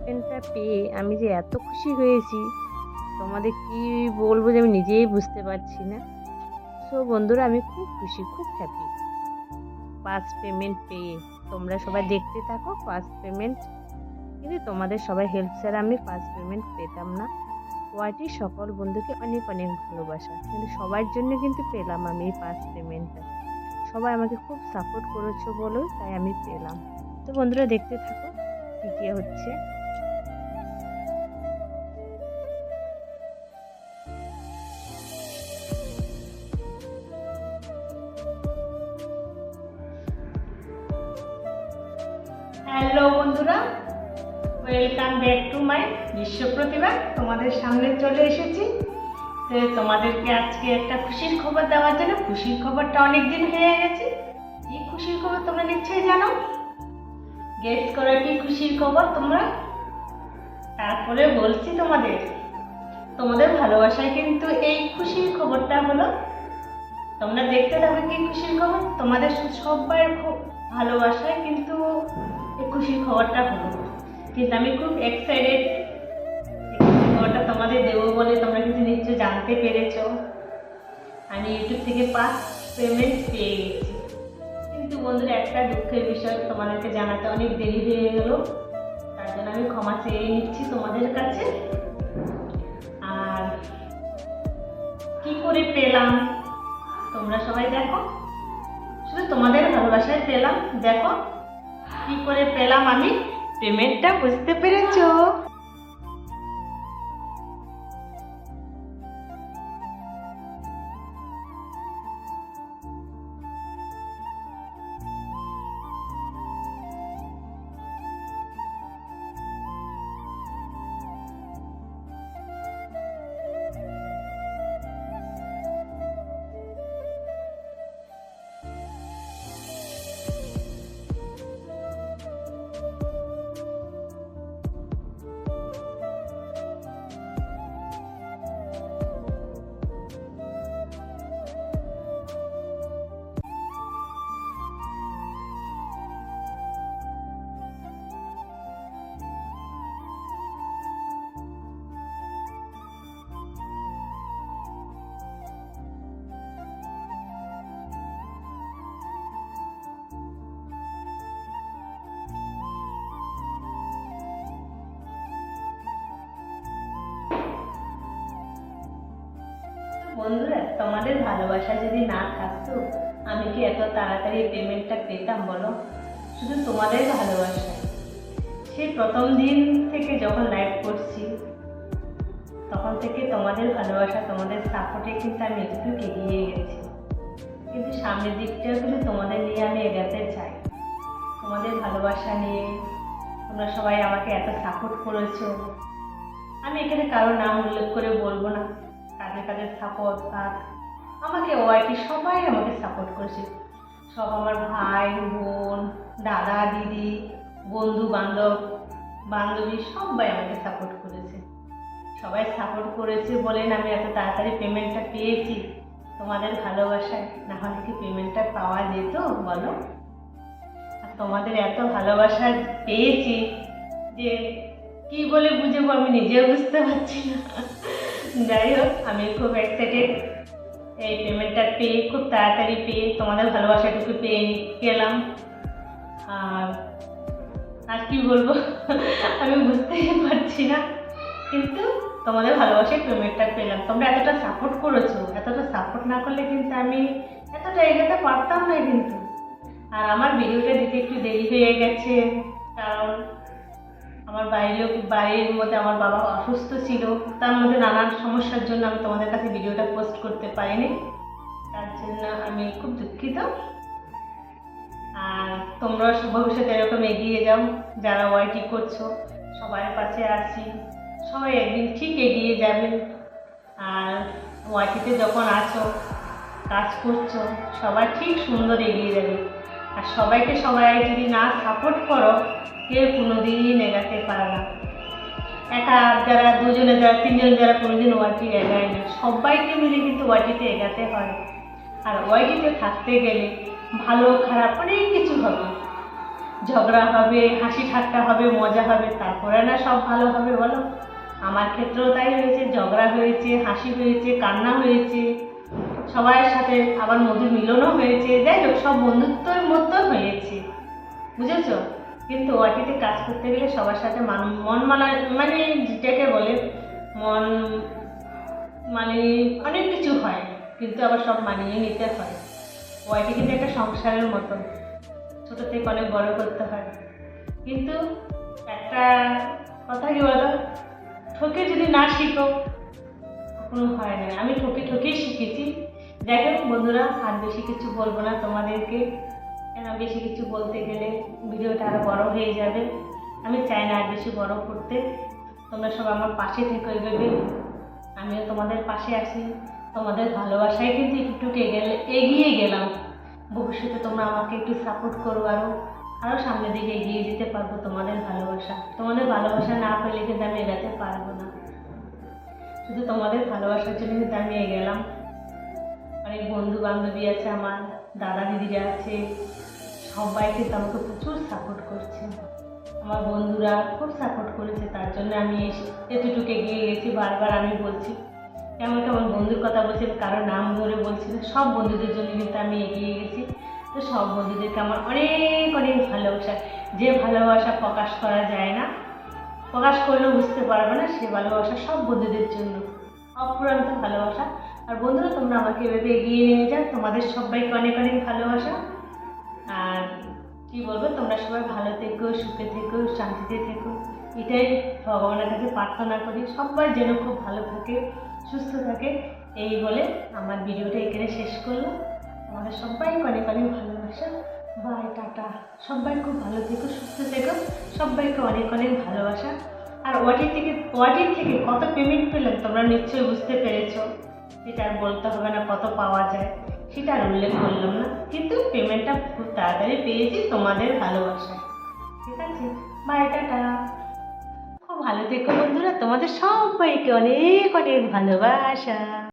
পেনটা পেয়ে আমি যে এত খুশি হয়েছি, তোমাদের কি বলবো যে আমি নিজেই বুঝতে পারছি না। সো বন্ধুরা, আমি খুব খুশি, খুব হ্যাপি ফার্স্ট পেমেন্ট পেয়ে। তোমরা সবাই দেখতে থাকো ফার্স্ট পেমেন্ট। কিন্তু তোমাদের সবাই হেল্প ছাড়া আমি ফার্স্ট পেমেন্ট পেতাম না। ওয়াইটির সকল বন্ধুকে অনেক অনেক ভালোবাসা, কিন্তু সবার জন্য কিন্তু পেলাম আমি এই ফার্স্ট পেমেন্টটা। সবাই আমাকে খুব সাপোর্ট করেছো বলো, তাই আমি পেলাম। তো বন্ধুরা দেখতে থাকো কি হচ্ছে। হ্যালো বন্ধুরা, ওয়েলকাম ব্যাক টু মাই বিশ্ব প্রতিভা। তোমাদের সামনে চলে এসেছি। তো তোমাদেরকে আজকে একটা খুশির খবর দেওয়ার জন্য। খুশির খবরটা অনেক দিন হয়ে গেছে। কি খুশির খবর তোমরা নিশ্চয়ই জানো। গেস করো কি খুশির খবর তোমরা। তারপরে বলছি তোমাদের ভালোবাসায় কিন্তু এই খুশির খবরটা হলো। তোমরা দেখতে থাকবে কি খুশির খবর। তোমাদের সবাই খুব ভালোবাসায় কিন্তু এই খুশির খবরটা হলো। কিন্তু আমি খুব এক্সাইটেড খবরটা তোমাদের দেবো বলে। তোমরা কিন্তু নিশ্চয়ই জানতে পেরেছো আমি ইউটিউব থেকে ফার্স্ট পেমেন্ট পেয়ে গেছি। কিন্তু বন্ধুরা, একটা দুঃখের বিষয় তোমাদেরকে জানাতে অনেক দেরি হয়ে গেল। তার জন্য আমি ক্ষমা চেয়ে নিচ্ছি তোমাদের কাছে। আর কি করে পেলাম তোমরা সবাই দেখো। শুধু তোমাদের ভালোবাসায় পেলাম। দেখো কি করে পেলাম আমি পেমেন্টটা, বুঝতে পেরেছো? বন্ধুরা, তোমাদের ভালোবাসা যদি না থাকতো আমি কি এত তাড়াতাড়ি পেমেন্টটা পেতাম বলো? শুধু তোমাদের ভালোবাসা। সেই প্রথম দিন থেকে যখন লাইভ করছি তখন থেকে তোমাদের ভালোবাসা, তোমাদের সাপোর্টে কিন্তু আমি একটু এগিয়ে গেছি। কিন্তু সামনের দিকটাও কিন্তু তোমাদের নিয়ে আমি এগাতে চাই। তোমাদের ভালোবাসা নিয়ে তোমরা সবাই আমাকে এত সাপোর্ট করেছো। আমি এখানে কারো নাম উল্লেখ করে বলবো না কাদের কাদের সাপোর্ট। আর আমাকে ওয়াইটি সবাই আমাকে সাপোর্ট করেছে। সব আমার ভাই বোন, দাদা দিদি, বন্ধু বান্ধবী সবাই আমাকে সাপোর্ট করেছে। সবাই সাপোর্ট করেছে বলেন আমি এত তাড়াতাড়ি পেমেন্টটা পেয়েছি। তোমাদের ভালোবাসায়, না হলে কি পেমেন্টটা পাওয়া যেত বলো? আর তোমাদের এত ভালোবাসা পেয়েছি যে কি বলে বুঝবো আমি নিজেও বুঝতে পারছি না। যাই হোক, আমি খুব এক্সাইটেড এই পেমেন্টটা পেয়ে, খুব তাড়াতাড়ি পেয়ে তোমাদের ভালোবাসাটুকু পেয়ে পেলাম। আর কি বলবো আমি বুঝতেই পারছি না। কিন্তু তোমাদের ভালোবাসায় পেমেন্টটা পেলাম। তোমরা এতটা সাপোর্ট করেছো। এতটা সাপোর্ট না করলে কিন্তু আমি এতটা এগোতে পারতাম না কিন্তু। আর আমার ভিডিওটা দিতে একটু দেরি হয়ে গেছে, কারণ আমার বাড়ির মধ্যে আমার বাবা অসুস্থ ছিল। তার মধ্যে নানান সমস্যার জন্য আমি তোমাদের কাছে ভিডিওটা পোস্ট করতে পারিনি। তার জন্য আমি খুব দুঃখিত। আর তোমরা ভবিষ্যতে এরকম এগিয়ে যাও। যারা ওয়াইটি করছো সবার পাশে আছি। সবাই একদিন ঠিক এগিয়ে যাবে। আর ওয়াইটিতে যখন আছো, কাজ করছো, সবাই ঠিক সুন্দর এগিয়ে যাবে। আর সবাইকে সবাই যদি না সাপোর্ট করো, কেউ কোনোদিন এগাতে পারে না। একা যারা, দুজনে যারা, তিনজন যারা কোনোদিন ওয়াইটি এগায় না। সবাইকে মিলে কিন্তু ওয়াইটিতে এগাতে হয়। আর ওয়াইটিতে থাকতে গেলে ভালো খারাপ অনেক কিছু হবে। ঝগড়া হবে, হাসি ঠাট্টা হবে, মজা হবে, তারপরে না সব ভালো হবে বলো? আমার ক্ষেত্রেও তাই হয়েছে, ঝগড়া হয়েছে, হাসি হয়েছে, কান্না হয়েছে, সবার সাথে আবার মধুর মিলনও হয়েছে, যাই হোক সব বন্ধুত্বের মতো হয়েছে, বুঝেছো? কিন্তু ওয়াটিতে কাজ করতে গেলে সবার সাথে মন মানা, মানে যেটাকে বলে মন, মানে অনেক কিছু হয়, কিন্তু আবার সব মানিয়ে নিতে হয়। ওয়াইটি কিন্তু একটা সংসারের মতো, ছোট থেকে অনেক বড় করতে হয়। কিন্তু একটা কথা কি বলো, ঠকে যদি না শিখো কখনো হয় না। আমি ঠকে ঠকেই শিখেছি। যাই হোক বন্ধুরা, আর বেশি কিছু বলবো না তোমাদেরকে, কেন বেশি কিছু বলতে গেলে ভিডিওটা আরও বড় হয়ে যাবে। আমি চাই না আর বেশি বড় করতে। তোমরা সব আমার পাশে থেকে এগোবে, আমিও তোমাদের পাশে আছি। তোমাদের ভালোবাসায় কিন্তু একটু এগিয়ে গেলাম। ভবিষ্যতে তোমরা আমাকে একটু সাপোর্ট করো, আরও সামনের দিকে এগিয়ে যেতে পারবো। তোমাদের ভালোবাসা না পেলে কিন্তু আমি এগাতে পারবো না। শুধু তোমাদের ভালোবাসার জন্য কিন্তু আমি এগেলাম। অনেক বন্ধু বান্ধবী আছে, আমার দাদা দিদিরা আছে, সবাই কিন্তু আমাকে প্রচুর সাপোর্ট করছে। আমার বন্ধুরা খুব সাপোর্ট করেছে, তার জন্য আমি এতটুকু এগিয়ে গেছি। বারবার আমি বলছি, কেমন কেমন বন্ধুর কথা বলছি, কারো নাম ধরে বলছি না, সব বন্ধুদের জন্য কিন্তু আমি এগিয়ে গেছি। তো সব বন্ধুদেরকে আমার অনেক অনেক ভালোবাসা। যে ভালোবাসা প্রকাশ করা যায় না, প্রকাশ করলেও বুঝতে পারবে না, সে ভালোবাসা সব বন্ধুদের জন্য অফুরন্ত ভালোবাসা। আর বন্ধুরা, তোমরা আমাকে এভাবে এগিয়ে নিয়ে যাও। তোমাদের সবাইকে অনেক অনেক ভালোবাসা। আর কি বলবো, তোমরা সবাই ভালো থেকো, সুখে থেকো, শান্তিতে থেকো, এটাই ভগবানের কাছে প্রার্থনা করি। সবাই যেন খুব ভালো থাকে, সুস্থ থাকে। এই বলে আমার ভিডিওটা এখানে শেষ করলাম। আমাদের সবাইকে অনেক অনেক ভালোবাসা। বাই, টাটা। সবাই খুব ভালো থেকো, সুস্থ থেকো, সবাইকে অনেক অনেক ভালোবাসা। আর ওয়াটির থেকে কত পেমেন্ট পেলেন তোমরা নিশ্চয়ই বুঝতে পেরেছো। সেটা আর বলতে হবে না, কত পাওয়া যায় সেটা আর উল্লেখ করলাম না, কিন্তু পেমেন্টটা খুব তাড়াতাড়ি পেয়েছি তোমাদের ভালোবাসায়। ঠিক আছে, বাই, টাটা। খুব ভালো থেকো বন্ধুরা, তোমাদের সবাইকে অনেক অনেক ভালোবাসা।